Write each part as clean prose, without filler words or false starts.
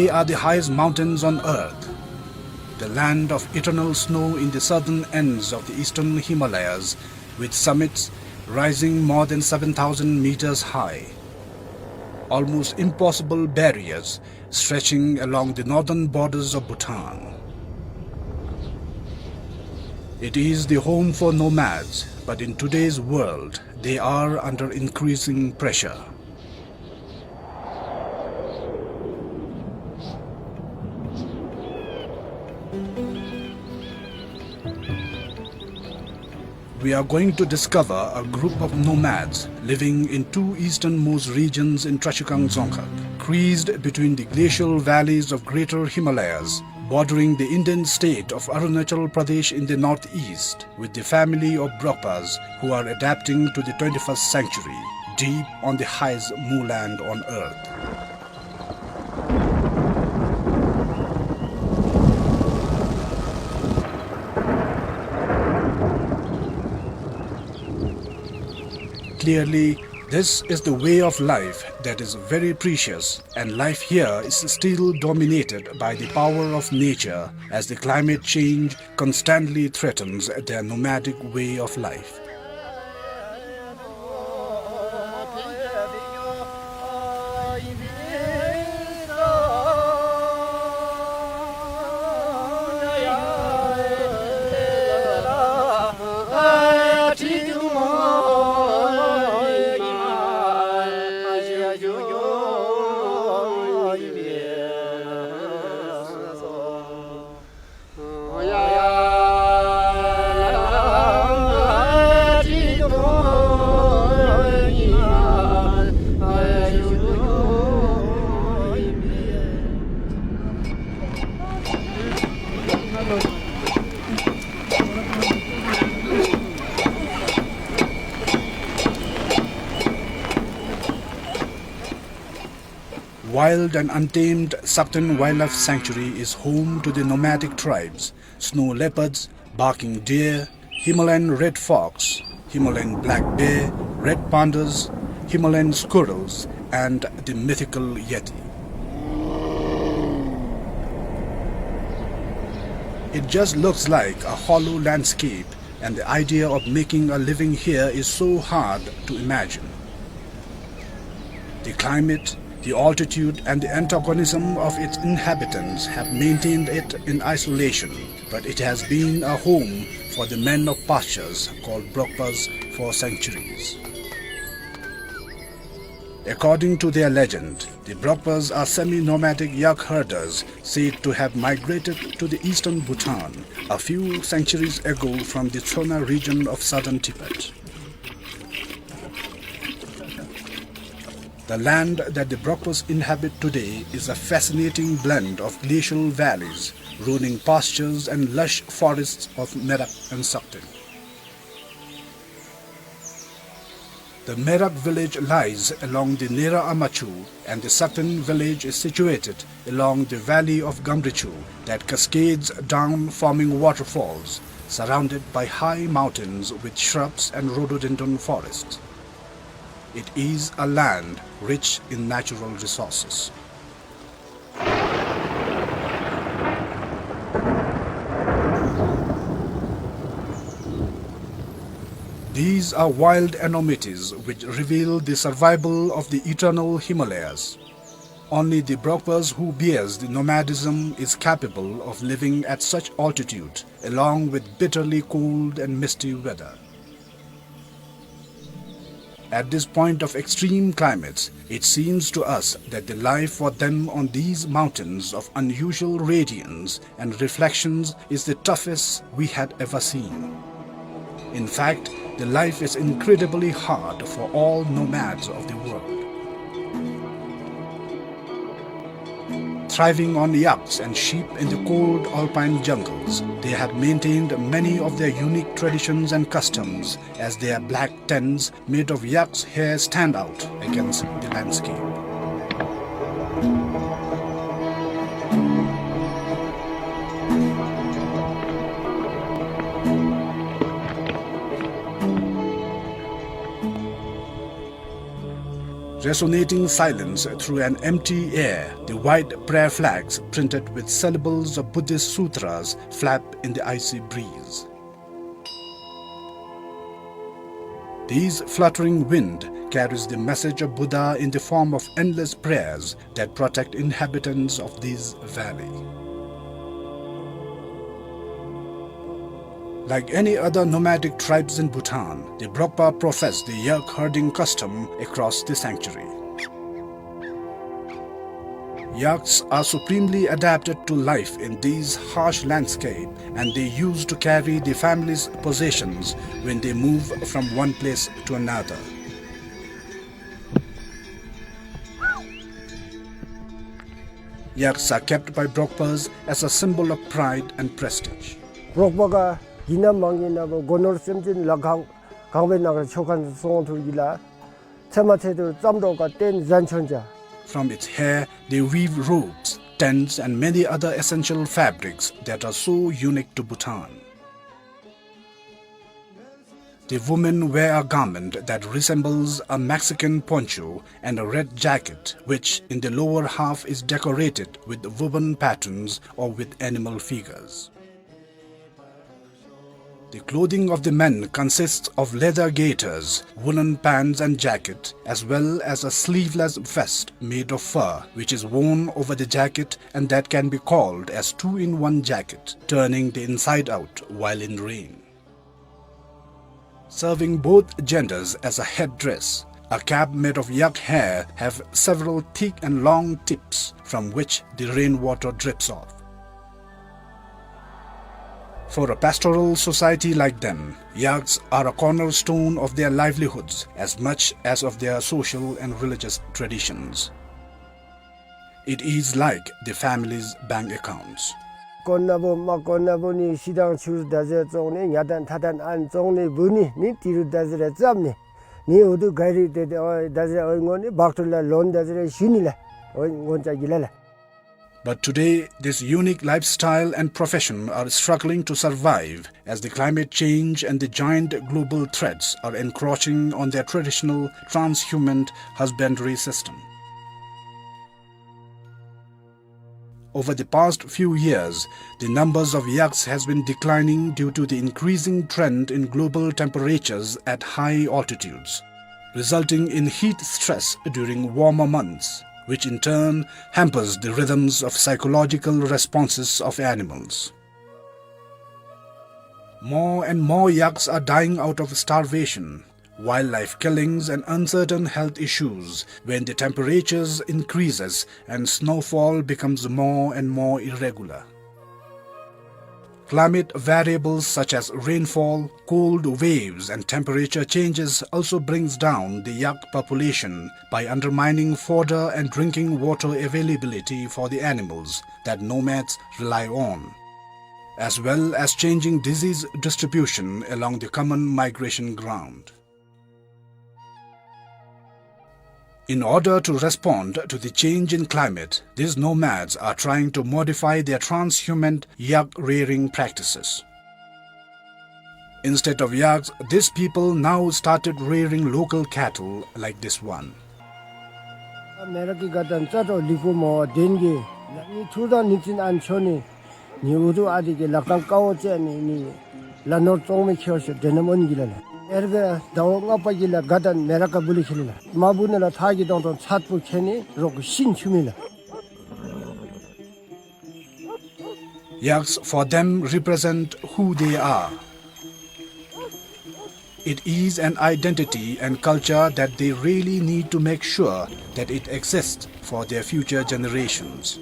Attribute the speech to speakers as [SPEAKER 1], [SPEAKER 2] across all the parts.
[SPEAKER 1] They are the highest mountains on earth, the land of eternal snow in the southern ends of the eastern Himalayas, with summits rising more than 7,000 meters high. Almost impossible barriers stretching along the northern borders of Bhutan. It is the home for nomads, but in today's world, they are under increasing pressure. We are going to discover a group of nomads living in two easternmost regions in Trachikang Dzongkhag, creased between the glacial valleys of Greater Himalayas, bordering the Indian state of Arunachal Pradesh in the northeast, with the family of Brokpas who are adapting to the 21st century, deep on the highest moorland on earth. Clearly, this is the way of life that is very precious, and life here is still dominated by the power of nature as the climate change constantly threatens their nomadic way of life. Wild and untamed Sakteng Wildlife Sanctuary is home to the nomadic tribes, snow leopards, barking deer, Himalayan red fox, Himalayan black bear, red pandas, Himalayan squirrels, and the mythical yeti. It just looks like a hollow landscape, and the idea of making a living here is so hard to imagine. The climate, the altitude and the antagonism of its inhabitants have maintained it in isolation, but it has been a home for the men of pastures called Brokpas for centuries. According to their legend, the Brokpas are semi-nomadic yak herders said to have migrated to the eastern Bhutan a few centuries ago from the Chona region of southern Tibet. The land that the Brokpas inhabit today is a fascinating blend of glacial valleys, rolling pastures and lush forests of Merak and Sakteng. The Merak village lies along the Nera Amachu, and the Sakteng village is situated along the valley of Gamrichu that cascades down, forming waterfalls, surrounded by high mountains with shrubs and rhododendron forests. It is a land rich in natural resources. These are wild anomalies which reveal the survival of the eternal Himalayas. Only the Brokpas who bears the nomadism is capable of living at such altitude, along with bitterly cold and misty weather. At this point of extreme climates, it seems to us that the life for them on these mountains of unusual radiance and reflections is the toughest we had ever seen. In fact, the life is incredibly hard for all nomads of the world. Thriving on yaks and sheep in the cold alpine jungles, they have maintained many of their unique traditions and customs as their black tents made of yak's hair stand out against the landscape. Resonating silence through an empty air, the white prayer flags printed with syllables of Buddhist sutras flap in the icy breeze. This fluttering wind carries the message of Buddha in the form of endless prayers that protect inhabitants of this valley. Like any other nomadic tribes in Bhutan, the Brokpa profess the yak herding custom across the sanctuary. Yaks are supremely adapted to life in these harsh landscape, and they used to carry the family's possessions when they move from one place to another. Yaks are kept by Brokpas as a symbol of pride and prestige.
[SPEAKER 2] 브록바가 기남망이나고 고노르 셈진 라강 강베나가 초칸 송토기라 체마체도 짬도가 뗀 잔천자.
[SPEAKER 1] From its hair, they weave robes, tents, and many other essential fabrics that are so unique to Bhutan. The women wear a garment that resembles a Mexican poncho and a red jacket, which in the lower half is decorated with woven patterns or with animal figures. The clothing of the men consists of leather gaiters, woolen pants and jacket, as well as a sleeveless vest made of fur, which is worn over the jacket and that can be called as two-in-one jacket, turning the inside out while in rain. Serving both genders as a headdress, a cap made of yak hair have several thick and long tips from which the rainwater drips off. For a pastoral society like them, yaks are a cornerstone of their livelihoods as much as of their social and religious traditions. It is like the family's bank accounts.
[SPEAKER 2] 건나보 막건나보니 시당 추르다제 종네 야단 타단 안 종네 분이 니 티르다제 잡니 니 우두 가리 데데 다제 어이고니 박툴라 론다제 신이라 원자기라라.
[SPEAKER 1] But today, this unique lifestyle and profession are struggling to survive as the climate change and the giant global threats are encroaching on their traditional transhuman husbandry system. Over the past few years, the numbers of yaks has been declining due to the increasing trend in global temperatures at high altitudes, resulting in heat stress during warmer months, which in turn hampers the rhythms of psychological responses of animals. More and more yaks are dying out of starvation, wildlife killings and uncertain health issues when the temperatures increases and snowfall becomes more and more irregular. Climate variables such as rainfall, cold waves and temperature changes also brings down the yak population by undermining fodder and drinking water availability for the animals that nomads rely on, as well as changing disease distribution along the common migration ground. In order to respond to the change in climate, these nomads are trying to modify their transhuman yak rearing practices. Instead of yaks, these people now started rearing local cattle like this one.
[SPEAKER 2] 메라키 가단 짜도 리고모 덴게 니 투다 니진 안초니 니 우두 아디게 라칸 까오제니 니 라노 종메 키어서 데나몬기라라. 에르가 다옹아빠길라 가단 메라카 불리킬라 마부네라 타기동동 찻부 캐니 로그 신춤이라.
[SPEAKER 1] Yaks for them represent who they are. It is an identity and culture that they really need to make sure that it exists for their future generations.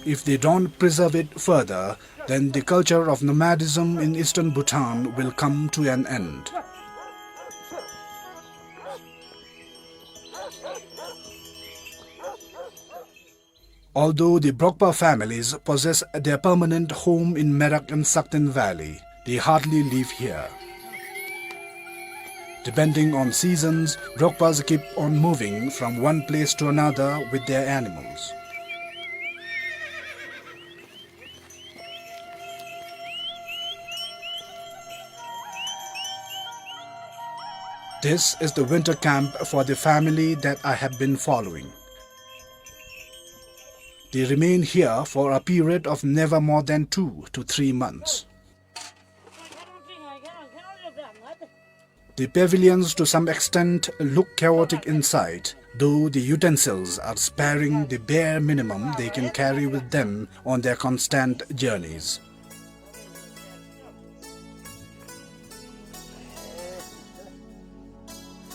[SPEAKER 1] If they don't preserve it further, then the culture of nomadism in eastern Bhutan will come to an end. Although the Brokpa families possess their permanent home in Merak and Sakteng Valley, they hardly live here. Depending on seasons, Brokpas keep on moving from one place to another with their animals. This is the winter camp for the family that I have been following. They remain here for a period of never more than 2 to 3 months. The pavilions to some extent look chaotic inside, though the utensils are sparing the bare minimum they can carry with them on their constant journeys.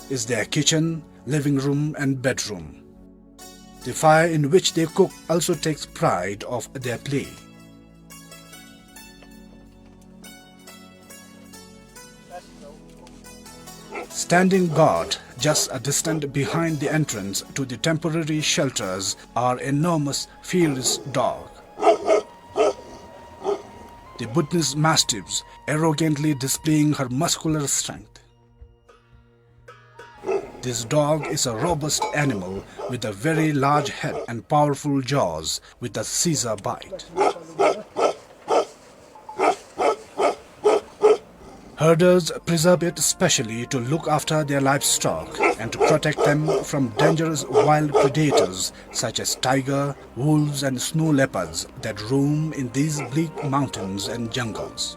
[SPEAKER 1] Is their kitchen, living room and bedroom. The fire in which they cook also takes pride of their play. Standing guard just a distant behind the entrance to the temporary shelters are enormous fierce dog. The Bhutanese mastiffs arrogantly displaying her muscular strength. This dog is a robust animal with a very large head and powerful jaws with a scissor bite. Herders preserve it specially to look after their livestock and to protect them from dangerous wild predators such as tiger, wolves and snow leopards that roam in these bleak mountains and jungles.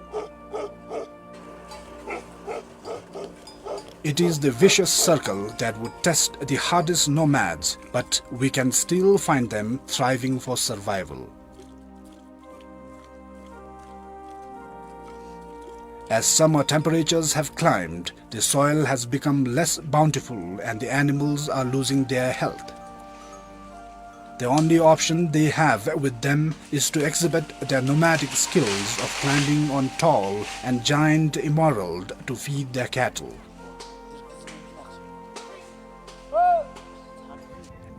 [SPEAKER 1] It is the vicious circle that would test the hardest nomads, but we can still find them thriving for survival. As summer temperatures have climbed, the soil has become less bountiful and the animals are losing their health. The only option they have with them is to exhibit their nomadic skills of climbing on tall and giant emerald to feed their cattle.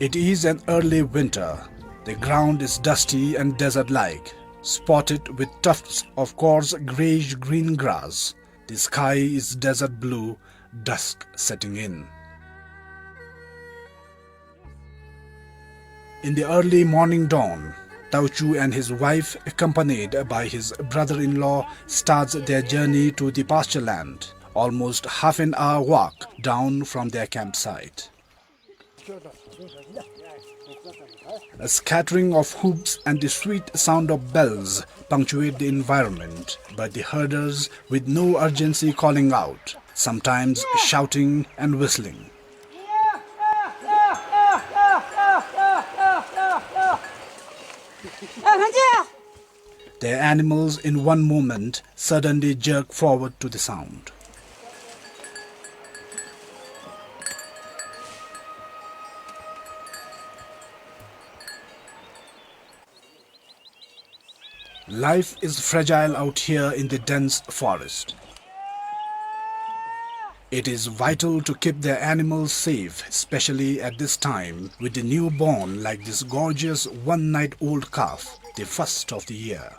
[SPEAKER 1] It is an early winter. The ground is dusty and desert-like, spotted with tufts of coarse greyish-green grass. The sky is desert blue, dusk setting in. In the early morning dawn, Tauchu and his wife, accompanied by his brother-in-law, starts their journey to the pasture land, almost half an hour walk down from their campsite. A scattering of hoops and the sweet sound of bells punctuate the environment, but the herders with no urgency calling out, sometimes shouting and whistling. Their animals in one moment suddenly jerk forward to the sound. Life is fragile out here in the dense forest. It is vital to keep their animals safe, especially at this time with the newborn like this gorgeous one-night-old calf, the first of the year.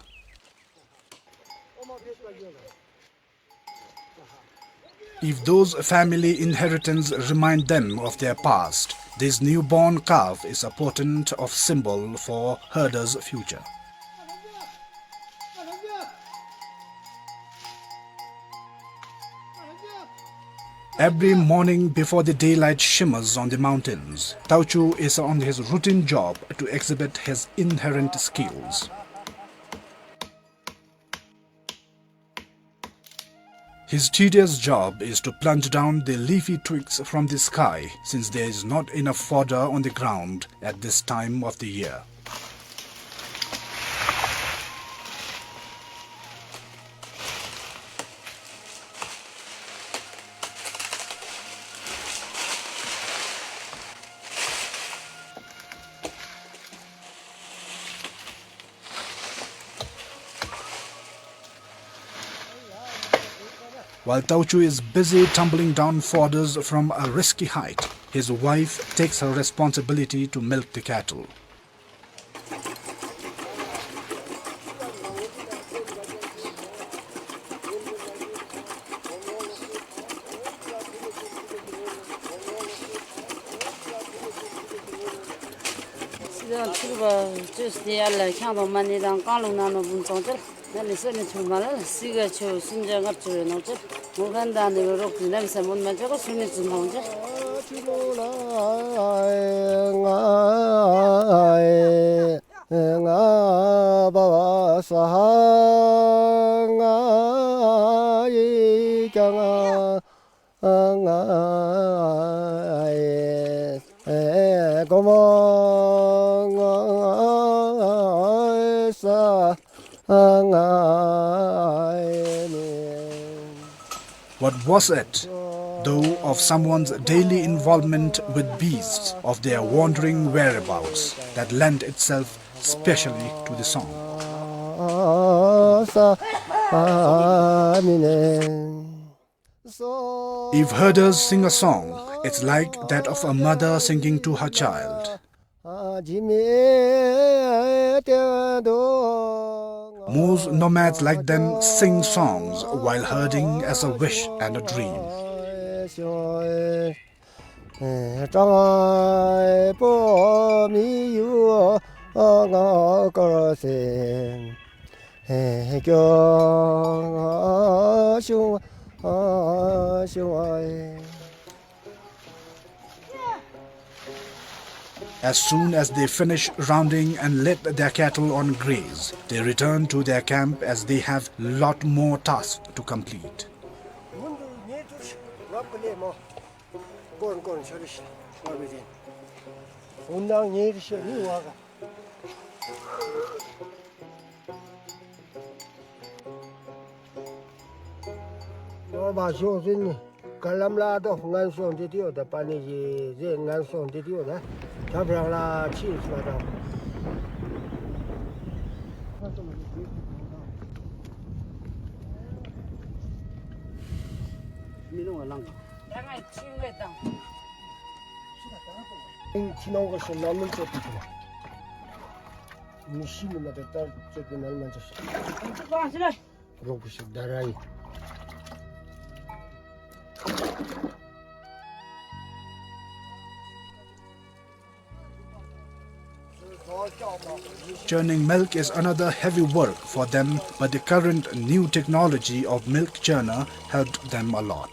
[SPEAKER 1] If those family inheritance remind them of their past, this newborn calf is a potent of symbol for herders' future. Every morning before the daylight shimmers on the mountains, Tauchu is on his routine job to exhibit his inherent skills. His tedious job is to plunge down the leafy twigs from the sky, since there is not enough fodder on the ground at this time of the year. While Tauchu is busy tumbling down fodders from a risky height, his wife takes her responsibility to milk the cattle.
[SPEAKER 3] 무간단으로 록지남사 못 맞고 순이 좀 나오죠.
[SPEAKER 1] What was it, though, of someone's daily involvement with beasts, of their wandering whereabouts, that lent itself specially to the song? If herders sing a song, it's like that of a mother singing to her child. Most nomads like them sing songs while herding as a wish and a dream. As soon as they finish rounding and let their cattle on graze, they return to their camp as they have lot more tasks to complete.
[SPEAKER 2] Kalamlado ngan song di dio da pani je ngan song di dio da chabrang la chi sma da
[SPEAKER 3] 내가 친구했다.
[SPEAKER 2] 친한 것이 남는 쪽이구나. 미신마다 딸 저기 날만 졌어.
[SPEAKER 3] 또 하시네.
[SPEAKER 2] 로브시 나라이.
[SPEAKER 1] Churning milk is another heavy work for them, but the current new technology of milk churner helped them a lot.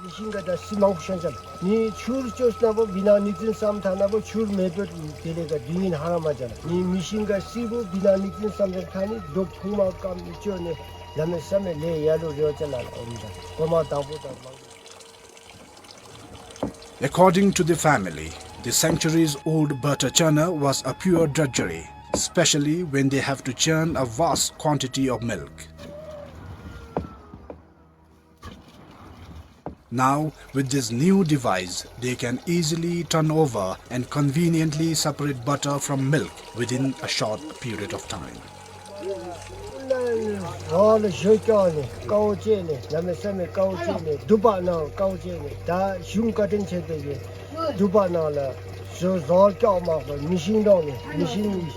[SPEAKER 2] 미신가다 시망쿠션잖아. 니 추르 쫓나보 미나니진 삼타나보 추르 메도 데레가 링인 하나마잖아. 니 미신가 시부 미나니진 삼타니 독쿠마감 미쳐네. 라메 삼에 레 야로 려잖아. 온다. 고마 다보다.
[SPEAKER 1] According to the family, the centuries-old butter churner was a pure drudgery, especially when they have to churn a vast quantity of milk. Now, with this new device, they can easily turn over and conveniently separate butter from milk within a short period of time.
[SPEAKER 2] all shoykane kaujene name same kaujene dubana kaujene da shunkaden chedege dubana la so zor kya ma machine dong machine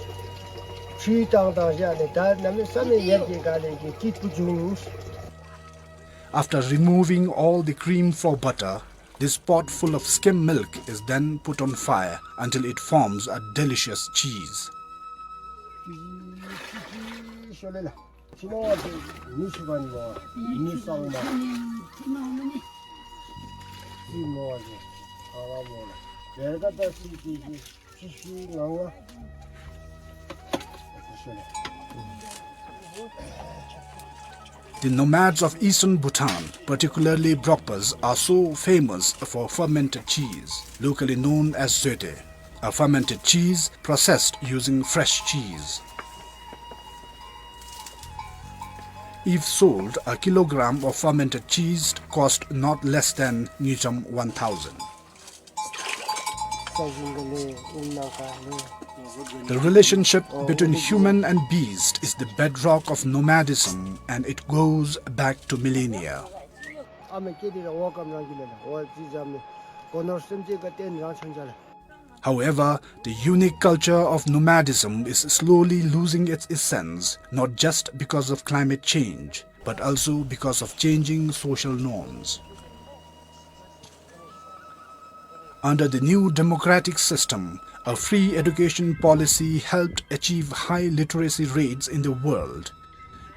[SPEAKER 2] chi tang tang ya ne da name same yeke ga le ki pu jung.
[SPEAKER 1] After removing all the cream for butter, this pot full of skim milk is then put on fire until it forms a delicious cheese. The nomads of eastern Bhutan, particularly Brokpas, are so famous for fermented cheese, locally known as zoete, a fermented cheese processed using fresh cheese. If sold, a kilogram of fermented cheese cost not less than Newton 1000. The relationship between human and beast is the bedrock of nomadism, and it goes back to millennia. However, the unique culture of nomadism is slowly losing its essence, not just because of climate change, but also because of changing social norms. Under the new democratic system, a free education policy helped achieve high literacy rates in the world.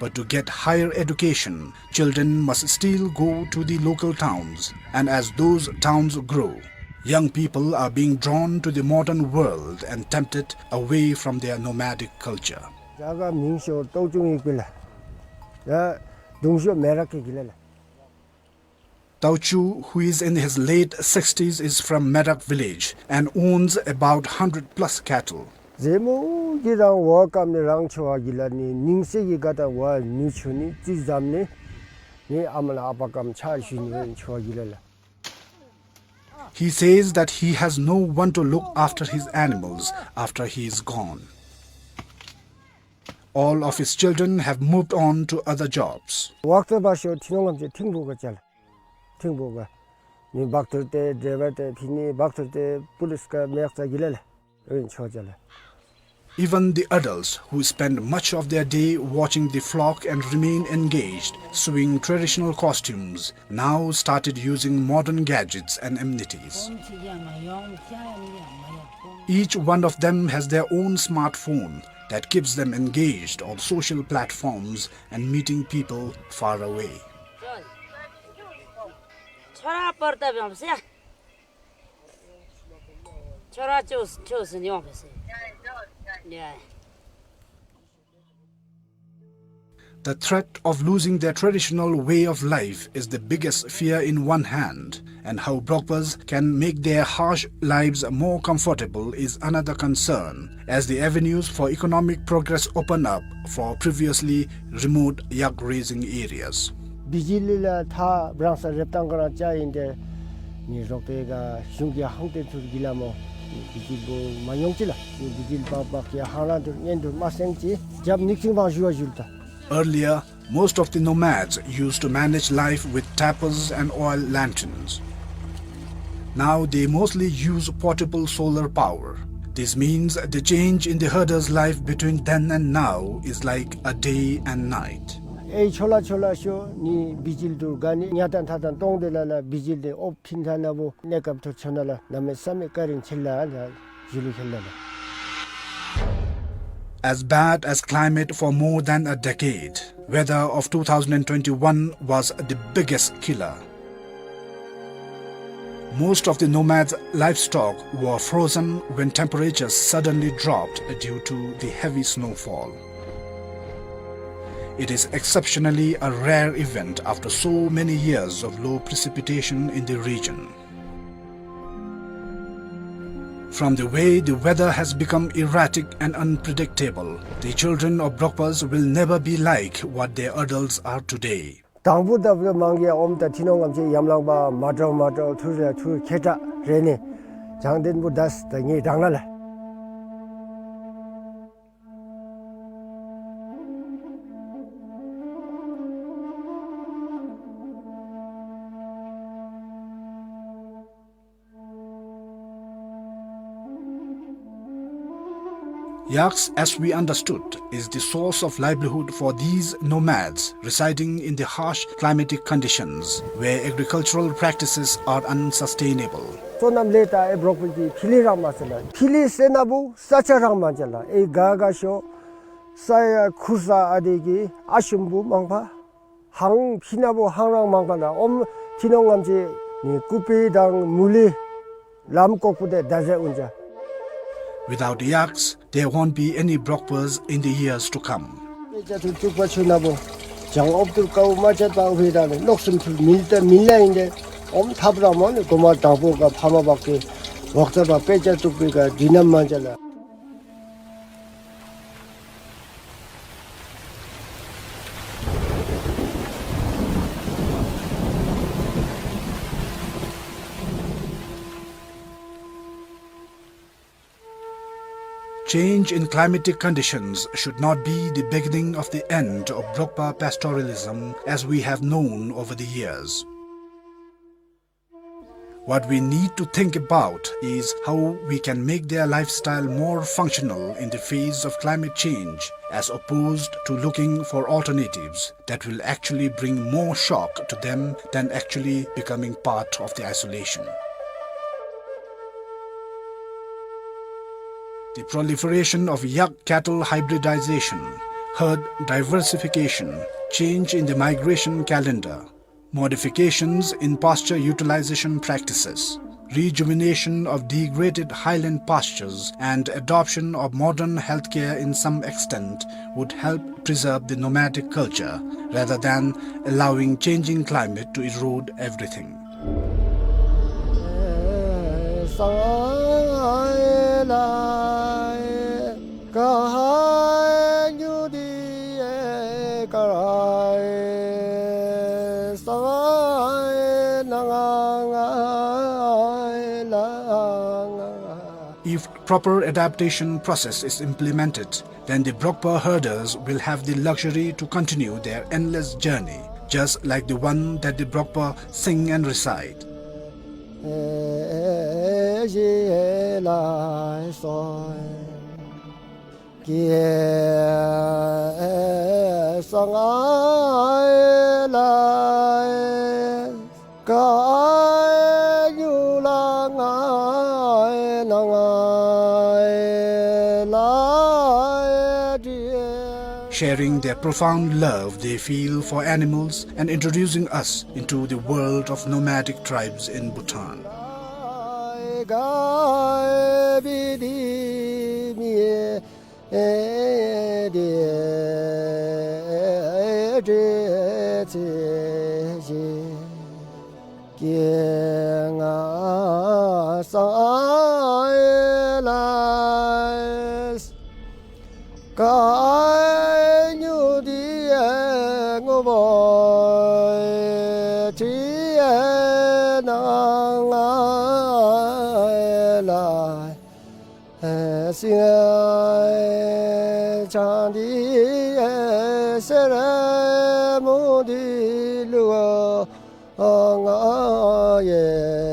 [SPEAKER 1] But to get higher education, children must still go to the local towns, and as those towns grow, young people are being drawn to the modern world and tempted away from their nomadic culture.
[SPEAKER 2] 자가 민쇼 도중이 길라. 야 동쇼 메라케 길라.
[SPEAKER 1] Tao Chu, who is in his late 60s, is from Merak village and owns about 100 plus cattle.
[SPEAKER 2] 제모기랑 와감이랑 좋아길라니 닝세기 가다 와 니추니 찌잠니 니 아무나 아빠감 차시니 좋아길라.
[SPEAKER 1] He says that he has no one to look after his animals after he is gone. All of his children have moved on to other jobs.
[SPEAKER 2] 왁서바쇼 티농감제 팅보가 잘 팅보가 니 박들 때 드라이버 때 티니 박들 때 police가 매학자 길라. 은 초절라.
[SPEAKER 1] Even the adults who spend much of their day watching the flock and remain engaged, sewing traditional costumes, now started using modern gadgets and amenities. Each one of them has their own smartphone that keeps them engaged on social platforms and meeting people far away. The threat of losing their traditional way of life is the biggest fear in one hand, and how Brokpas can make their harsh lives more comfortable is another concern, as the avenues for economic progress open up for previously remote yak raising areas.
[SPEAKER 2] 비질리라 타 브랑사 reptangara 짜인데 니 록테가 슝기야 항테 turgilamo 비질보 마용질라 비질 바바키야 하나도 년도 마생지 잡 닉싱방 주어줄다.
[SPEAKER 1] Earlier, most of the nomads used to manage life with tappers and oil lanterns. Now they mostly use portable solar power. This means the change in the herder's life between then and now is like a day and night.
[SPEAKER 2] 에이 촐라쇼 니 비질도 가니 냐단 타단 똥들라라 비질데 옵핀타나보 내갑도 쳐나라 남의 삼에 까린 칠라 줄이켈라라.
[SPEAKER 1] As bad as climate for more than a decade, weather of 2021 was the biggest killer. Most of the nomads' livestock were frozen when temperatures suddenly dropped due to the heavy snowfall. It is exceptionally a rare event after so many years of low precipitation in the region. From the way the weather has become erratic and unpredictable, the children of Brokpas will never be like what their adults are today.
[SPEAKER 2] 당부다 망게 옴다 티농감제 얌랑바 마저 투르 케타 레네 장된부 다스 당이 당랄라.
[SPEAKER 1] Yaks, as we understood, is the source of livelihood for these nomads residing in the harsh climatic conditions where agricultural practices are unsustainable.
[SPEAKER 2] 소남 레타 에 브로콜지 필리랑 마슬라 필리 세나부 사차랑 마절라 에 가가쇼 사야 쿠사 아데기 아shum부 망파 항 피나부 항랑 망파나 옴 티농감지 니 꾸피당 물리 람코푸데 다제 운자.
[SPEAKER 1] Without yaks, there won't be any Brokpas in the years to come.
[SPEAKER 2] 장업들 가고 맞았다고 회다는 녹슨 밀라인데 엄탑라면 고마 당보가 파마밖에 waktu peja tu pega dinam manjala.
[SPEAKER 1] Change in climatic conditions should not be the beginning of the end of Brokpa pastoralism as we have known over the years. What we need to think about is how we can make their lifestyle more functional in the face of climate change, as opposed to looking for alternatives that will actually bring more shock to them than actually becoming part of the isolation. The proliferation of yak cattle hybridization, herd diversification, change in the migration calendar, modifications in pasture utilization practices, rejuvenation of degraded highland pastures, and adoption of modern healthcare in some extent would help preserve the nomadic culture rather than allowing changing climate to erode everything. If proper adaptation process is implemented, then the Brokpa herders will have the luxury to continue their endless journey, just like the one that the Brokpa sing and recite. Sharing their profound love they feel for animals and introducing us into the world of nomadic tribes in Bhutan.
[SPEAKER 2] Sera mo di lu nga ye